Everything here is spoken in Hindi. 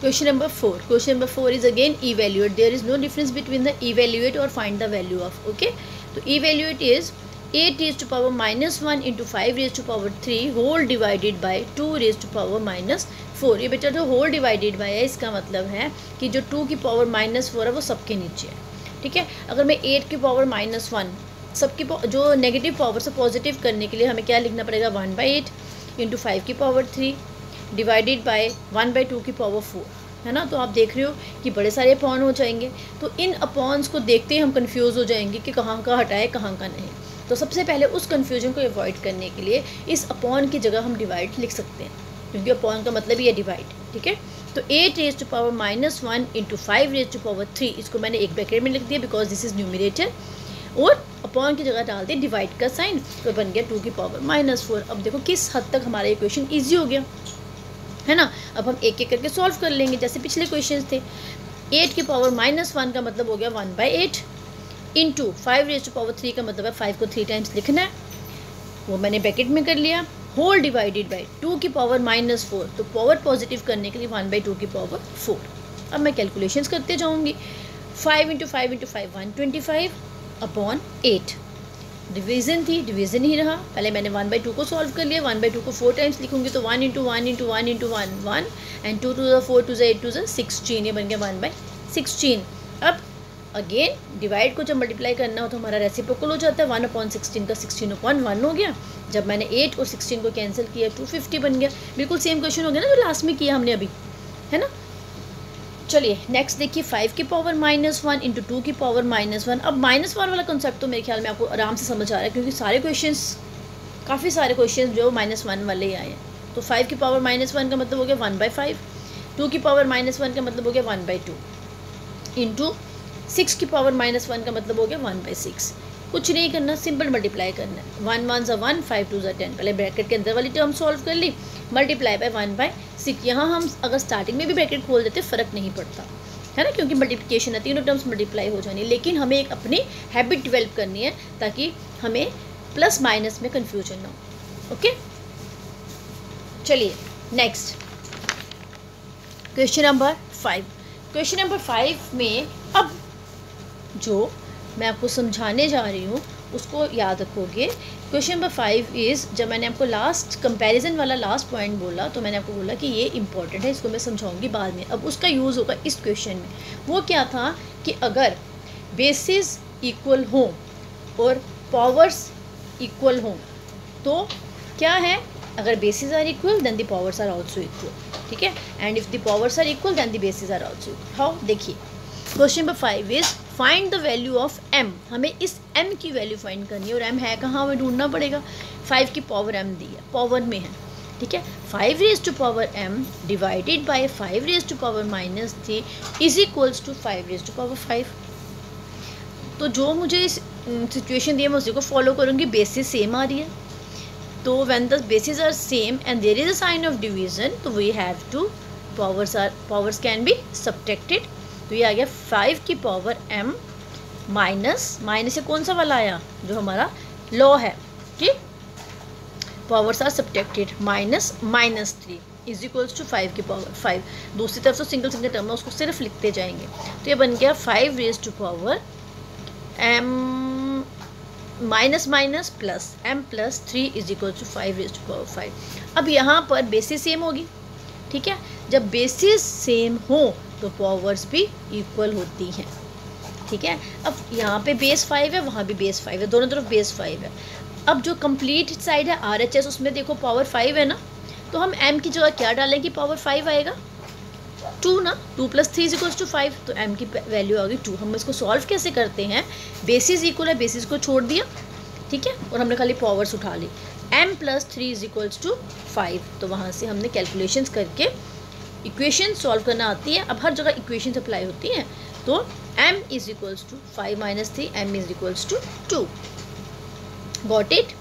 Question number 4. Question number 4 is again evaluate. There is no difference between the evaluate or find the value of. Okay. So evaluate is 8 raised to power minus 1 into 5 raised to power 3 whole divided by 2 raised to power minus 4. ये बेटा जो whole divided by है इसका मतलब है कि जो 2 की पावर माइनस 4 है वो सबके नीचे है. ठीक है. अगर मैं 8 की पावर माइनस 1 सबकी जो नेगेटिव पावर से पॉजिटिव करने के लिए हमें क्या लिखना पड़ेगा 1/8 इंटू 5 की पावर 3 डिवाइडेड बाय 1/2 की पावर 4 है ना. तो आप देख रहे हो कि बड़े सारे अपॉन हो जाएंगे. तो इन अपॉन्स को देखते ही हम कंफ्यूज हो जाएंगे कि कहाँ का हटाए कहाँ का नहीं. तो सबसे पहले उस कन्फ्यूजन को अवॉइड करने के लिए इस अपॉन की जगह हम डिवाइड लिख सकते हैं, क्योंकि अपॉन का मतलब ही है डिवाइड. ठीक है. तो 8 raise to power minus 1 into 5 raise to power 3 इसको मैंने एक ब्रैकेट में लिख दिया बिकॉज दिस इज न्यूमरेटर, और अपॉन की जगह डाल दिया डिवाइड का साइन, तो बन गया 2 की पावर माइनस 4. अब देखो किस हद तक हमारा इक्वेशन ईजी हो गया है ना. अब हम एक एक करके सॉल्व कर लेंगे जैसे पिछले क्वेश्चन थे. 8 की पावर माइनस 1 का मतलब हो गया 1/8 इंटू 5 रेज टू पावर 3 का मतलब है 5 को 3 टाइम्स लिखना है, वो मैंने ब्रैकेट में कर लिया. होल डिवाइडेड बाय 2 की पावर माइनस 4, तो पावर पॉजिटिव करने के लिए 1/2 की पावर 4. अब मैं कैलकुलेशंस करते जाऊंगी. 5 इंटू 5 इंटू 5 125 अपॉन 8. डिवीज़न थी, डिवीज़न ही रहा. पहले मैंने 1/2 को सॉल्व कर लिया. 1/2 को 4 टाइम्स लिखूंगी तो 1 into 1 into 1 into 1 1 and 2 to the 4 to the 8 to the 16. ये बन गया 1/16. अब अगेन डिवाइड को जब मल्टीप्लाई करना हो तो हमारा रेसिप्रोकल हो जाता है. 1/16 का 16/1 हो गया. जब मैंने 8 और 16 को कैंसिल किया 250 बन गया. बिल्कुल सेम क्वेश्चन हो गया ना जो लास्ट में किया हमने अभी, है ना. चलिए नेक्स्ट देखिए 5 की पावर माइनस 1 इंटू 2 की पावर माइनस 1. अब माइनस 1 वाला कंसेप्ट तो मेरे ख्याल में आपको आराम से समझ आ रहा है, क्योंकि सारे क्वेश्चंस काफ़ी सारे क्वेश्चंस जो -1 वाले ही आए हैं. तो 5 की पावर -1 का मतलब हो गया 1/5. 2 की पावर -1 का मतलब हो गया 1/2 इंटू 6 की पावर -1 का मतलब हो गया 1/6. कुछ नहीं करना, सिंपल मल्टीप्लाई करना है. 1 1 ज़ा 1 5 2 ज़ा 10. पहले ब्रैकेट के अंदर वाली टर्म सॉल्व कर ली, मल्टीप्लाई बाय 1/6. यहाँ हम अगर स्टार्टिंग में भी ब्रैकेट खोल देते फ़र्क नहीं पड़ता है ना, क्योंकि मल्टीप्लिकेशन है, तीनों टर्म्स मल्टीप्लाई हो जानी. लेकिन हमें एक अपनी हैबिट डेवलप करनी है ताकि हमें प्लस माइनस में कन्फ्यूजन ना हो. ओके. चलिए next question number 5. Question number 5 में अब जो मैं आपको समझाने जा रही हूँ उसको याद रखोगे. क्वेश्चन नंबर 5 इज़, जब मैंने आपको लास्ट कंपैरिजन वाला लास्ट पॉइंट बोला तो मैंने आपको बोला कि ये इंपॉर्टेंट है, इसको मैं समझाऊंगी बाद में. अब उसका यूज़ होगा इस क्वेश्चन में. वो क्या था कि अगर बेसिस इक्वल हों और पावर्स इक्वल हों तो क्या है, अगर bases are equal then the powers are also equal. ठीक है. And if the powers are equal then the bases are also equal. How, देखिए question number 5 is find the value of m. हमें इस m की वैल्यू फाइंड करनी है, और m है कहाँ हमें ढूंढना पड़ेगा. 5 की पावर m दी है, पावर में है. ठीक है. 5 raise to power m divided by 5 raise to power -3 is equals to 5 raise to power 5. तो जो मुझे इस सिचुएशन दी है मैं उसी को फॉलो करूँगी. बेसिस सेम आ रही है, तो when the bases are same and there is a sign of division तो we have to powers can be subtracted. तो ये आ गया 5 की पावर m माइनस से कौन सा वाला आया जो हमारा लॉ है. ठीक. Powers are subtracted -3 is equals to 5 की पावर 5. दूसरी तरफ से सिंगल टर्म है उसको सिर्फ लिखते जाएंगे. तो ये बन गया 5 raise to power m minus plus m plus 3 is equal to 5 raise to power 5. अब यहाँ पर बेसिस सेम होगी. ठीक है. जब बेसिस सेम हो तो पावर्स भी इक्वल होती हैं. ठीक है. अब यहाँ पे बेस 5 है, वहाँ भी बेस 5 है, दोनों तरफ बेस 5 है. अब जो कंप्लीट साइड है RHS उसमें देखो पावर 5 है ना, तो हम m की जगह क्या डालेंगे, पावर 5 आएगा 2 ना. 2 + 3 = 5, तो m की वैल्यू आ गई 2. हम इसको सॉल्व कैसे करते हैं, बेसिस इक्वल है, बेसिस को छोड़ दिया. ठीक है. और हमने खाली पावर्स उठा ली. m + 3 = 5. तो वहाँ से हमने कैलकुलेशंस करके इक्वेशन सॉल्व करना आती है. अब हर जगह इक्वेशन अप्लाई होती हैं. तो m = 5 - 3 m = 2. Got it.